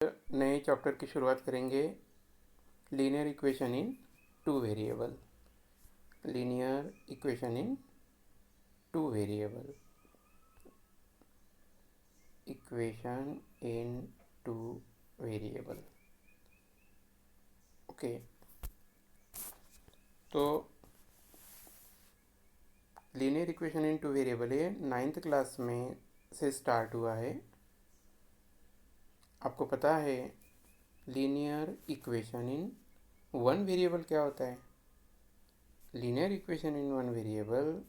नए चैप्टर की शुरुआत करेंगे। Linear equation in two variable. Linear equation in two variable. Equation in two variable. Okay, तो linear equation in two variable ये 9th class में से स्टार्ट हुआ है। आपको पता है linear equation in one variable क्या होता है? Linear equation in one variable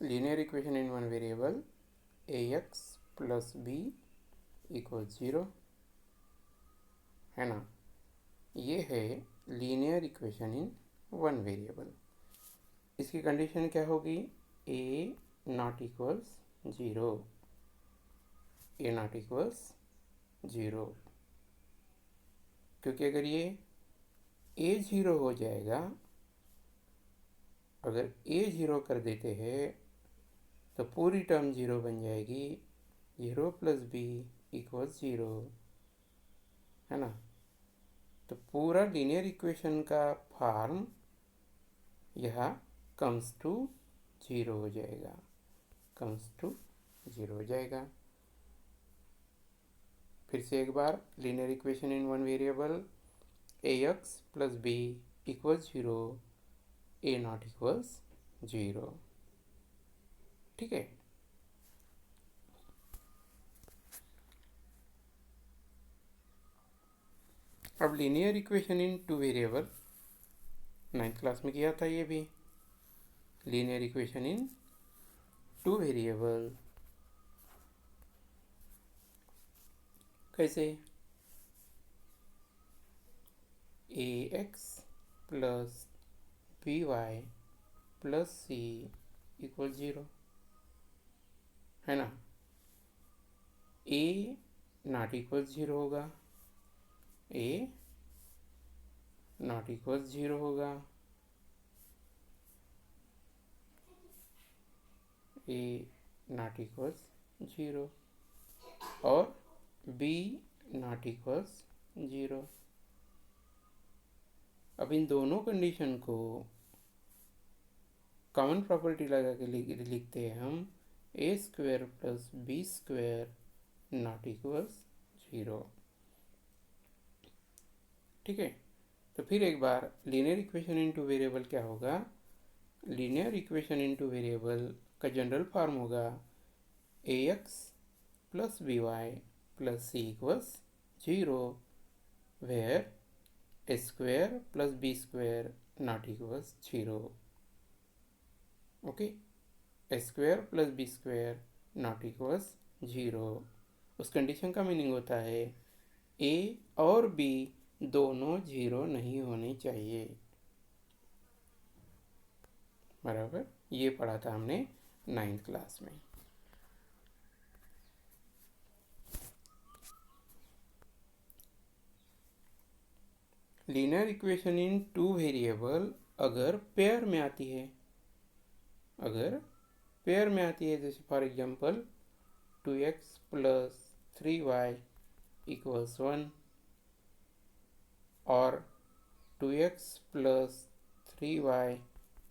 linear equation in one variable ax plus B equal 0 है ना। ये है linear equation in one variable. इसकी कंडीशन क्या होगी? A not equals 0। A not equals 0, क्योंकि अगर ये ए 0 हो जाएगा, अगर ए 0 कर देते हैं तो पूरी टर्म 0 बन जाएगी। 0 प्लस बी इक्वल्स 0 है ना। तो पूरा लीनियर इक्वेशन का फॉर्म यह कम्स टू 0 हो जाएगा, कम्स टू 0 हो जाएगा। फिर से एक बार, linear equation in one variable ax plus B equals 0, A not equals 0। ठीक है। अब linear equation in two variable 9th class में किया था ये भी। Linear equation in two variable कैसे? A X plus B Y plus C equal 0 है ना। ए नॉट इक्वल 0 होगा, ए नॉट इक्वल 0 होगा, ए नॉट इक्वल्स 0 और बी नॉट इक्वल्स 0। अब इन दोनों कंडीशन को कॉमन प्रॉपर्टी लगा के लिखते हैं हम A square plus B square not equals 0। ठीक है। तो फिर एक बार लीनियर इक्वेशन इनटू वेरिएबल क्या होगा? लीनियर इक्वेशन इनटू वेरिएबल का जनरल फॉर्म होगा A X plus B Y plus C equals 0, where A square plus B square not equals 0। Okay, A square plus B square not equals 0। उस condition का meaning होता है ए और B दोनों 0 नहीं होने चाहिए। बराबर, ये पढ़ा था हमने 9th क्लास में। Linear equation in two variable अगर पेयर में आती है, अगर पेयर में आती है, जैसे for example 2x plus 3y equals 1 और 2x plus 3y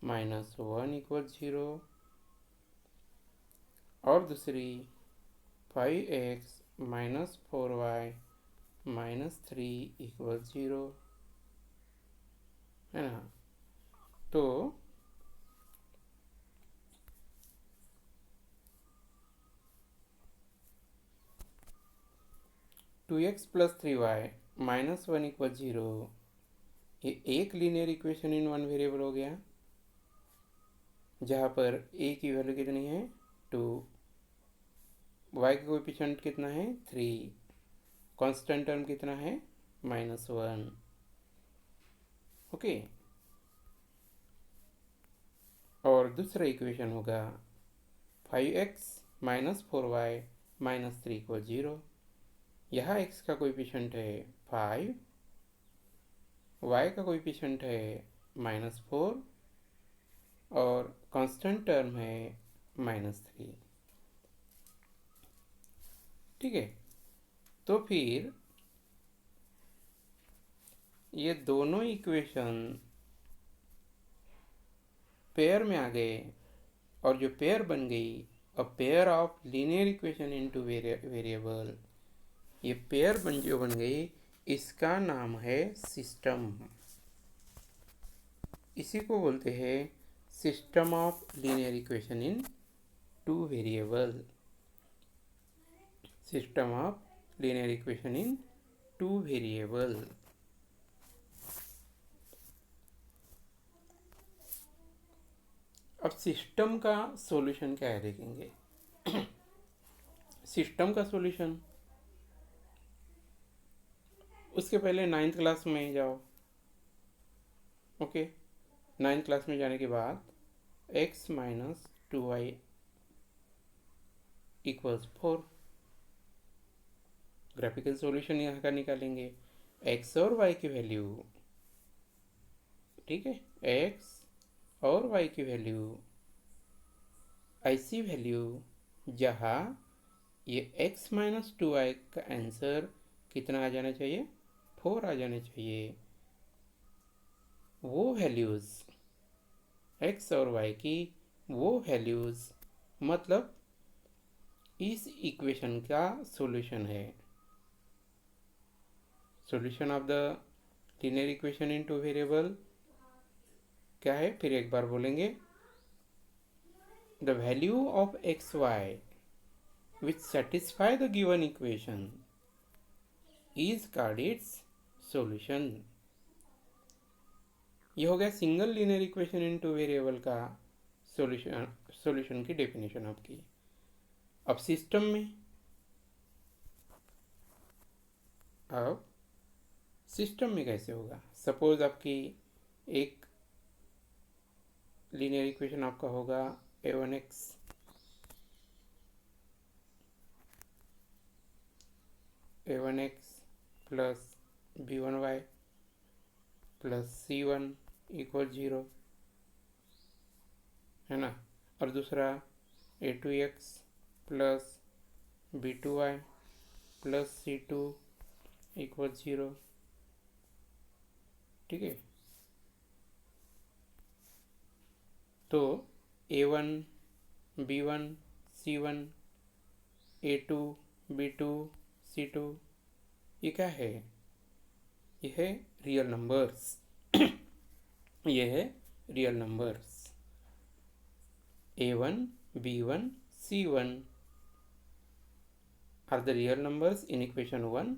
minus 1 equals 0, और दूसरी 5x minus 4y minus 3 equals 0 है ना। तो two X plus 3y minus 1 equal 0, ये एक linear equation in one variable हो गया, जहाँ पर a की वैल्यू कितनी है 2, y का कोएफिशिएंट कितना है 3, कांस्टेंट टर्म कितना है -1। ओके, और दूसरा इक्वेशन होगा 5x minus 4y minus 3 equal 0। यहाँ x का कोएफिशिएंट है 5, y का कोएफिशिएंट है -4 और कांस्टेंट टर्म है -3। ठीक है, तो फिर ये दोनों इक्वेशन पेयर में आ गए, और जो पेयर बन गई, a pair of linear equation in two variable, ये पेयर जो बन गई, इसका नाम है सिस्टम। इसी को बोलते हैं system of linear equation in two variable. System of linear equation in two variable. अब सिस्टम का सॉल्यूशन क्या है देखेंगे। सिस्टम का सॉल्यूशन, उसके पहले 9th क्लास में जाओ। ओके, 9th क्लास में जाने के बाद x minus 2y equals 4, graphical solution यहाँ का निकालेंगे। x और y की वैल्यू, ठीक है, x और y की वैल्यू, ऐसी वैल्यू जहाँ ये x माइनस 2y का आंसर कितना आ जाना चाहिए, 4 आ जाना चाहिए। वो वैल्यूज़ x और y की, वो वैल्यूज़ मतलब इस इक्वेशन का सॉल्यूशन है। Solution of the linear equation in two variable क्या है, फिर एक बार बोलेंगे। The value of X Y which satisfy the given equation is called its solution. ये हो गया single linear equation in two variable का सॉल्यूशन की डेफिनेशन आपकी। अब सिस्टम में, अब सिस्टम में कैसे होगा। सपोज आपकी एक लीनियर इक्वेशन आपका होगा a1x plus b1y plus c1 equal 0, है ना। और दूसरा a2x plus b2y plus c2 equal 0। ठीक है, तो a1 b1 c1 a2 b2 c2 ये क्या है, ये है रियल नंबर्स। ये है real numbers. a1 b1 c1 are the real numbers in equation 1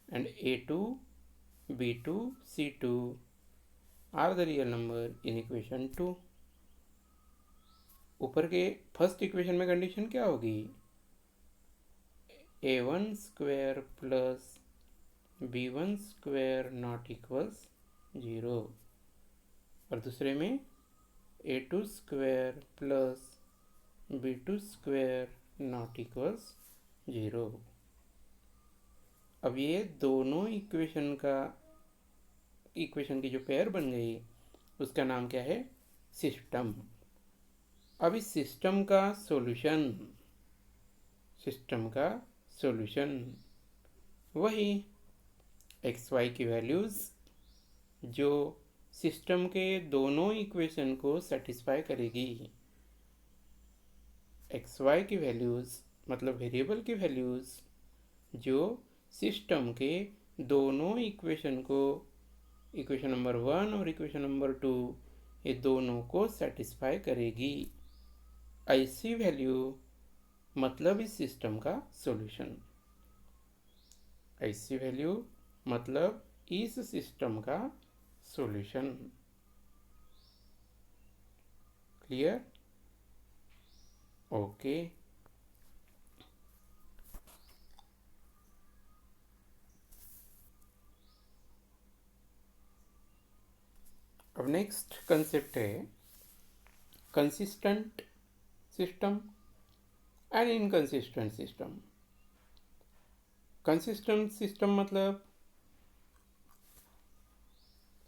and a2 b2 c2 are the real number in equation 2। ऊपर के फर्स्ट इक्वेशन में कंडीशन क्या होगी, a1 square plus b1 square not equals 0, और दूसरे में a2 square plus b2 square not equals 0। अब ये दोनों इक्वेशन की जो पेयर बन गई, उसका नाम क्या है, सिस्टम। अब इस सिस्टम का सॉल्यूशन वही एक्स वाई की वैल्यूज़ जो सिस्टम के दोनों इक्वेशन को सेटिस्फाई करेगी। एक्स वाई की वैल्यूज़ मतलब वेरिएबल की वैल्यूज़ जो सिस्टम के दोनों इक्वेशन को, इक्वेशन नंबर 1 और इक्वेशन नंबर 2, ये दोनों को सेटिस्फाई करेगी। ऐसी वैल्यू मतलब इस सिस्टम का सॉल्यूशन। ऐसी वैल्यू मतलब इस सिस्टम का सॉल्यूशन। क्लियर? ओके। अब नेक्स्ट कंसेप्ट है consistent system and inconsistent system. Consistent system मतलब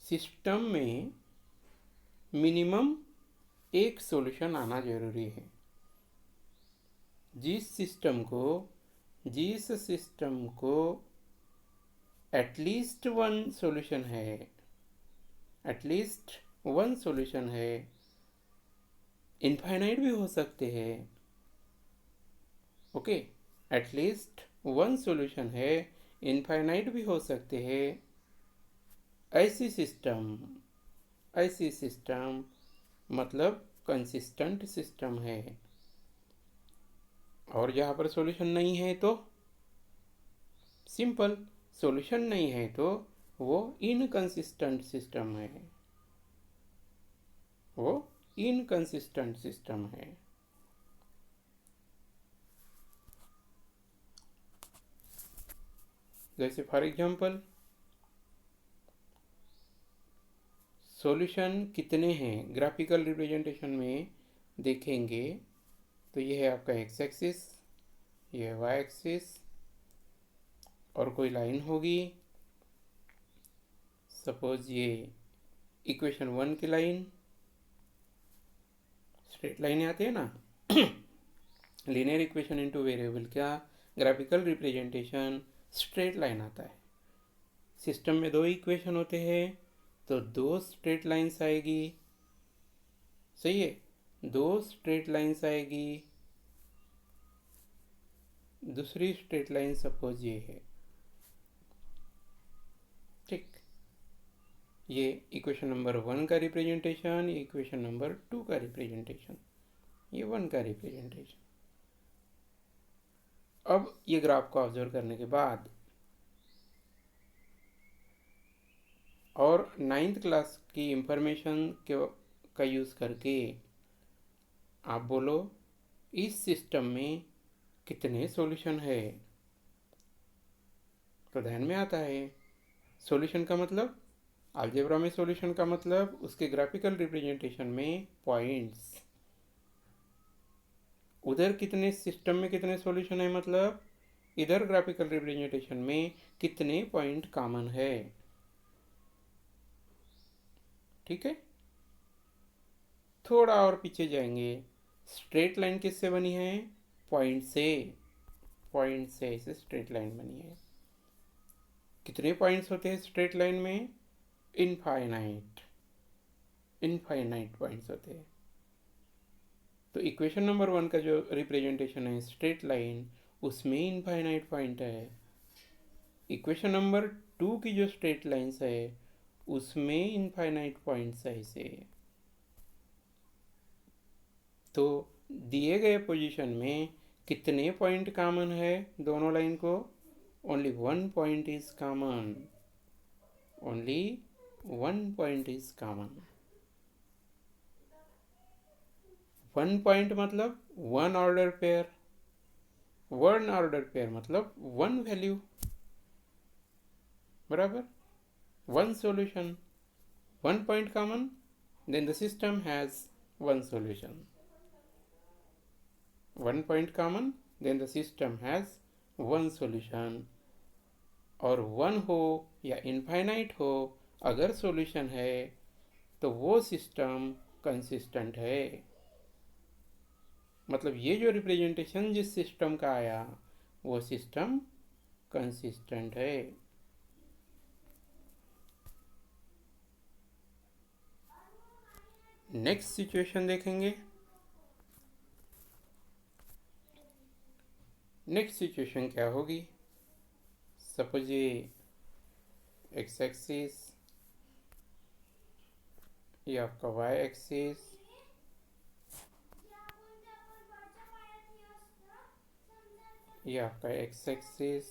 सिस्टम में मिनिमम एक सॉल्यूशन आना जरूरी है। जिस सिस्टम को एटलीस्ट वन सॉल्यूशन है, इनफाइनाइट भी हो सकते हैं। ओके, एटलीस्ट वन सॉल्यूशन है, इनफाइनाइट भी हो सकते हैं। ऐसी सिस्टम मतलब कंसिस्टेंट सिस्टम है। और जहाँ पर सॉल्यूशन नहीं है तो सिंपल, सॉल्यूशन नहीं है तो वो इनकंसिस्टेंट सिस्टम है, जैसे फॉर एग्जांपल सॉल्यूशन कितने हैं ग्राफिकल रिप्रेजेंटेशन में देखेंगे तो ये है आपका एक्स एक्सिस, ये है वाई एक्सिस, और कोई लाइन होगी, सपोज ये इक्वेशन 1 की लाइन, स्ट्रेट लाइन आती है ना लीनियर इक्वेशन इनटू वेरिएबल का ग्राफिकल रिप्रेजेंटेशन स्ट्रेट लाइन आता है। सिस्टम में दो इक्वेशन होते हैं तो दो स्ट्रेट लाइन्स आएगी, सही है, दो स्ट्रेट लाइन्स आएगी। दूसरी स्ट्रेट लाइन सपोज ये है, ठीक, ये इक्वेशन नंबर 1 का रिप्रेजेंटेशन, ये इक्वेशन नंबर 2 का रिप्रेजेंटेशन, ये 1 का रिप्रेजेंटेशन। अब ये ग्राफ को ऑब्जर्व करने के बाद और 9th क्लास की इंफॉर्मेशन का यूज़ करके आप बोलो इस सिस्टम में कितने सॉल्यूशन है, तो ध्यान में आता है। सॉल्यूशन का मतलब अलजेब्रा में सॉल्यूशन का मतलब उसके ग्राफिकल रिप्रेजेंटेशन में पॉइंट्स, उधर कितने सिस्टम में कितने सॉल्यूशन है मतलब इधर ग्राफिकल रिप्रेजेंटेशन में कितने पॉइंट कॉमन है, ठीक है। थोड़ा और पीछे जाएंगे, स्ट्रेट लाइन किससे बनी है, पॉइंट से इसे स्ट्रेट लाइन बनी है। कितने पॉइंट्स होते हैं स्ट्रेट लाइन में, इनफाइनाइट पॉइंट्स होते हैं। तो इक्वेशन नंबर 1 का जो रिप्रेजेंटेशन है स्ट्रेट लाइन, उसमें इनफाइनाइट पॉइंट है। इक्वेशन नंबर 2 की जो स्ट्रेट लाइन्स है उसमें इनफाइनाइट पॉइंट्स है इसे। तो दिए गए पोजीशन में कितने पॉइंट कॉमन है दोनों लाइन को, only one point is common, only one point is common. One point मतलब वन ऑर्डर पेयर मतलब वन वैल्यू, बराबर, one solution, one point common, then the system has one solution. One point common then the system has one solution. और one हो या infinite हो, अगर solution है तो वो सिस्टम कंसिस्टेंट है। मतलब ये जो रिप्रेजेंटेशन जिस सिस्टम का आया वो सिस्टम कंसिस्टेंट है। नेक्स्ट सिचुएशन देखेंगे। नेक्स्ट सिचुएशन क्या होगी, सपोज ये एक्स एक्सिस, ये आपका वाई एक्सिस, ये आपका एक्स एक्सिस,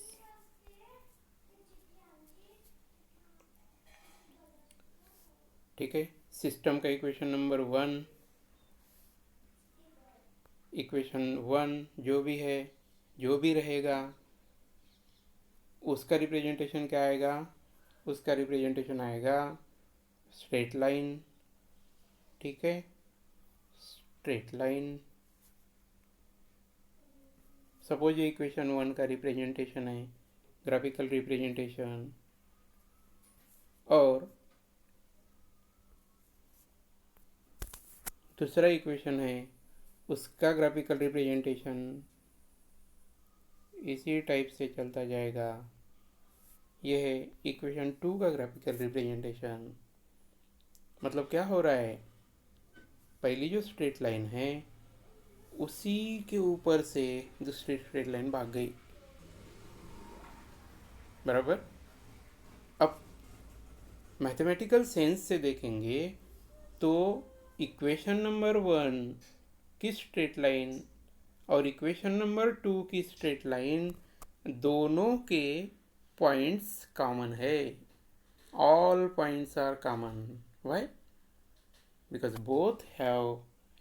ठीक है। सिस्टम का इक्वेशन नंबर 1, इक्वेशन 1 जो भी है, जो भी रहेगा उसका रिप्रेजेंटेशन क्या आएगा, उसका रिप्रेजेंटेशन आएगा स्ट्रेट लाइन, ठीक है, स्ट्रेट लाइन। सपोज ये इक्वेशन 1 का रिप्रेजेंटेशन है, ग्राफिकल रिप्रेजेंटेशन, और दूसरा इक्वेशन है उसका ग्राफिकल रिप्रेजेंटेशन इसी टाइप से चलता जाएगा। यह है इक्वेशन 2 का ग्राफिकल रिप्रेजेंटेशन। मतलब क्या हो रहा है, पहली जो स्ट्रेट लाइन है उसी के ऊपर से दूसरी स्ट्रेट लाइन भाग गई, बराबर। अब मैथमेटिकल सेंस से देखेंगे तो इक्वेशन नंबर 1 की स्ट्रेट लाइन और इक्वेशन नंबर 2 की स्ट्रेट लाइन दोनों के पॉइंट्स कॉमन है। All points are common. Why? Because both have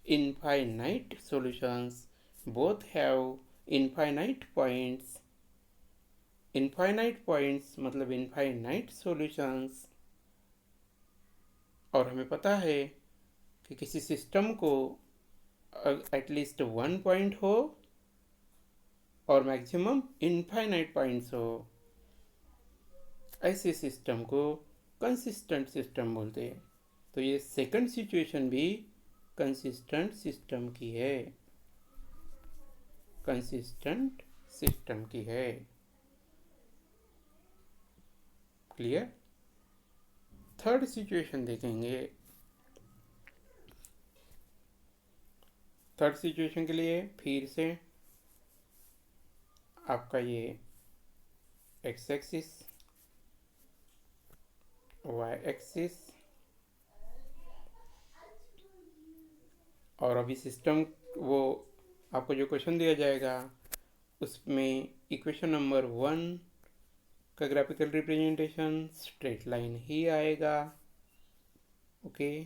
infinite solutions, both have infinite points, infinite points मतलब infinite solutions। और हमें पता है कि किसी सिस्टम को एटलीस्ट 1 पॉइंट हो और मैक्सिमम इनफाइनाइट पॉइंट्स हो, ऐसे सिस्टम को कंसिस्टेंट सिस्टम बोलते हैं। तो ये सेकंड सिचुएशन भी कंसिस्टेंट सिस्टम की है, कंसिस्टेंट सिस्टम की है। क्लियर? थर्ड सिचुएशन देखेंगे। थर्ड सिचुएशन के लिए फिर से आपका ये एक्स एक्सिस, वाई एक्सिस, और अभी सिस्टम वो आपको जो क्वेश्चन दिया जाएगा उसमें इक्वेशन नंबर 1 का ग्राफिकल रिप्रेजेंटेशन स्ट्रेट लाइन ही आएगा। Okay,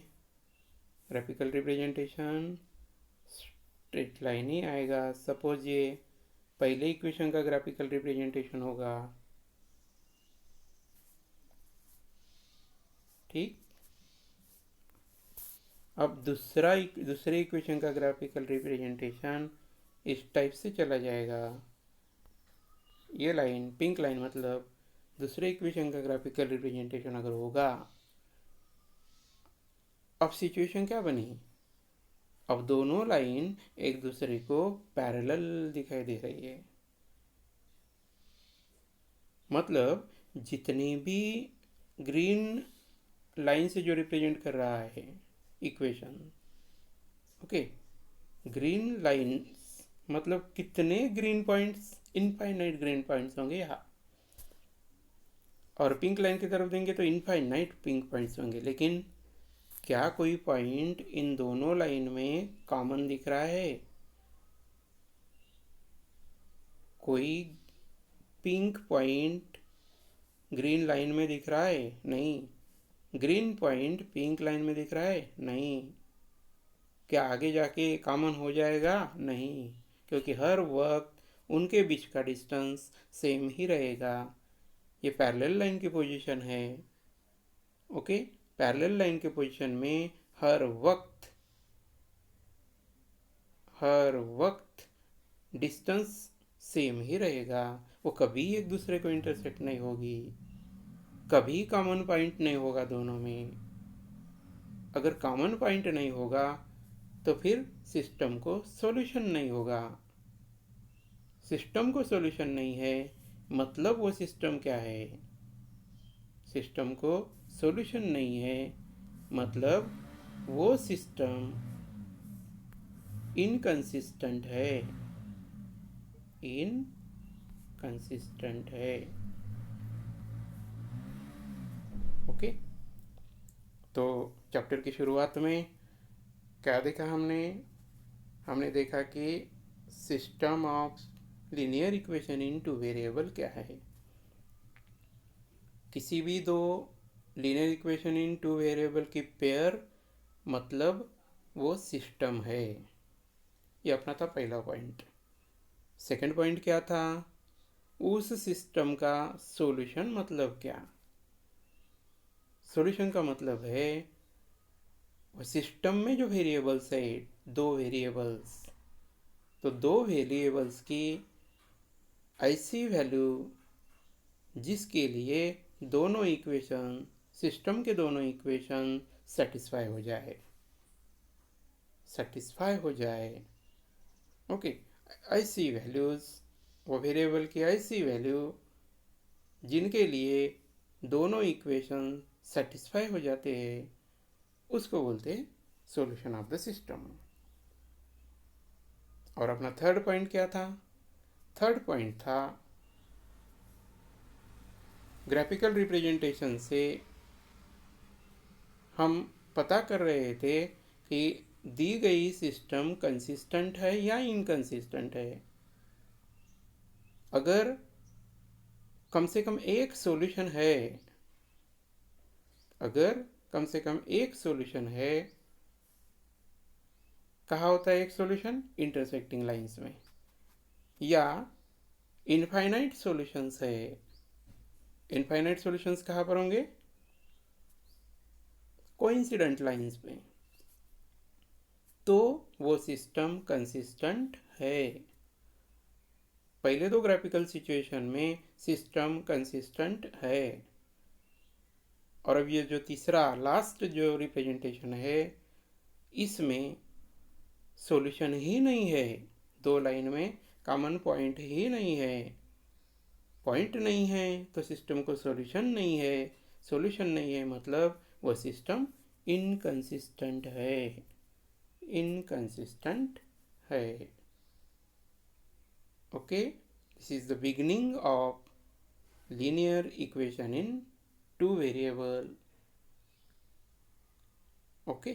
graphical representation straight line ही आएगा। सपोज ये पहले इक्वेशन का ग्राफिकल रिप्रेजेंटेशन होगा, ठीक। अब दूसरे इक्वेशन का ग्राफिकल रिप्रेजेंटेशन इस टाइप से चला जाएगा। ये लाइन पिंक लाइन मतलब दूसरे इक्वेशन का ग्राफिकल रिप्रेजेंटेशन अगर होगा, अब सिचुएशन क्या बनी, अब दोनों लाइन एक दूसरे को पैरेलल दिखाई दे रही है। मतलब जितनी भी ग्रीन लाइन से जो रिप्रेजेंट कर रहा है इक्वेशन, ओके, ग्रीन लाइन्स मतलब कितने green points, infinite green points होंगे यहाँ, और पिंक लाइन की तरफ देंगे तो इनफाइनाइट पिंक पॉइंट्स होंगे। लेकिन क्या कोई पॉइंट इन दोनों लाइन में कॉमन दिख रहा है? कोई पिंक पॉइंट ग्रीन लाइन में दिख रहा है? नहीं। ग्रीन पॉइंट पिंक लाइन में दिख रहा है? नहीं। क्या आगे जाके कॉमन हो जाएगा? नहीं, क्योंकि हर वक्त उनके बीच का डिस्टेंस सेम ही रहेगा। ये पैरेलल लाइन की पोजीशन है। ओके, पैरेलल लाइन के पोजीशन में हर वक्त डिस्टेंस सेम ही रहेगा। वो कभी एक दूसरे को इंटरसेक्ट नहीं होगी, कभी कॉमन पॉइंट नहीं होगा दोनों में। अगर कॉमन पॉइंट नहीं होगा तो फिर सिस्टम को सॉल्यूशन नहीं होगा। सिस्टम को सॉल्यूशन नहीं है मतलब वो सिस्टम क्या है? सिस्टम को सॉल्यूशन नहीं है मतलब वो सिस्टम इनकंसिस्टेंट है, इनकंसिस्टेंट है। ओके, तो चैप्टर की शुरुआत में क्या देखा हमने देखा कि system of linear equation in two variable क्या है। किसी भी दो linear equation in two variable की पेयर मतलब वो सिस्टम है। ये अपना था पहला पॉइंट। सेकंड पॉइंट क्या था? उस सिस्टम का सॉल्यूशन मतलब क्या? सॉल्यूशन का मतलब है सिस्टम में जो वेरिएबल्स है, दो वेरिएबल्स, तो दो वेरिएबल्स की ऐसी वैल्यू जिसके लिए दोनों इक्वेशन, सिस्टम के दोनों इक्वेशन सेटिस्फाई हो जाए। सेटिस्फाई हो जाए। ओके, ऐसी वैल्यूज़, वो वेरिएबल की ऐसी वैल्यू जिनके लिए दोनों इक्वेशन सेटिस्फाई हो जाते हैं, उसको बोलते हैं सॉल्यूशन ऑफ द सिस्टम। और अपना थर्ड पॉइंट क्या था? थर्ड पॉइंट था ग्राफिकल रिप्रेजेंटेशन से हम पता कर रहे थे कि दी गई सिस्टम कंसिस्टेंट है या इनकंसिस्टेंट है। अगर कम से कम एक सॉल्यूशन है, अगर कम से कम एक सॉल्यूशन है, कहाँ होता है एक सॉल्यूशन? इंटरसेक्टिंग लाइंस में। या इनफाइनाइट सॉल्यूशंस है, इनफाइनाइट सॉल्यूशंस कहाँ पर होंगे? कोइंसिडेंट लाइंस में। तो वो सिस्टम कंसिस्टेंट है। पहले दो ग्राफिकल सिचुएशन में सिस्टम कंसिस्टेंट है, और अब ये जो तीसरा लास्ट जो रिप्रेजेंटेशन है, इसमें सॉल्यूशन ही नहीं है। दो लाइन में कॉमन पॉइंट ही नहीं है। पॉइंट नहीं है तो सिस्टम को सॉल्यूशन नहीं है। सॉल्यूशन नहीं है मतलब वो सिस्टम इनकंसिस्टेंट है, इनकंसिस्टेंट है। Okay, this is the beginning of linear equation in two variable. Okay.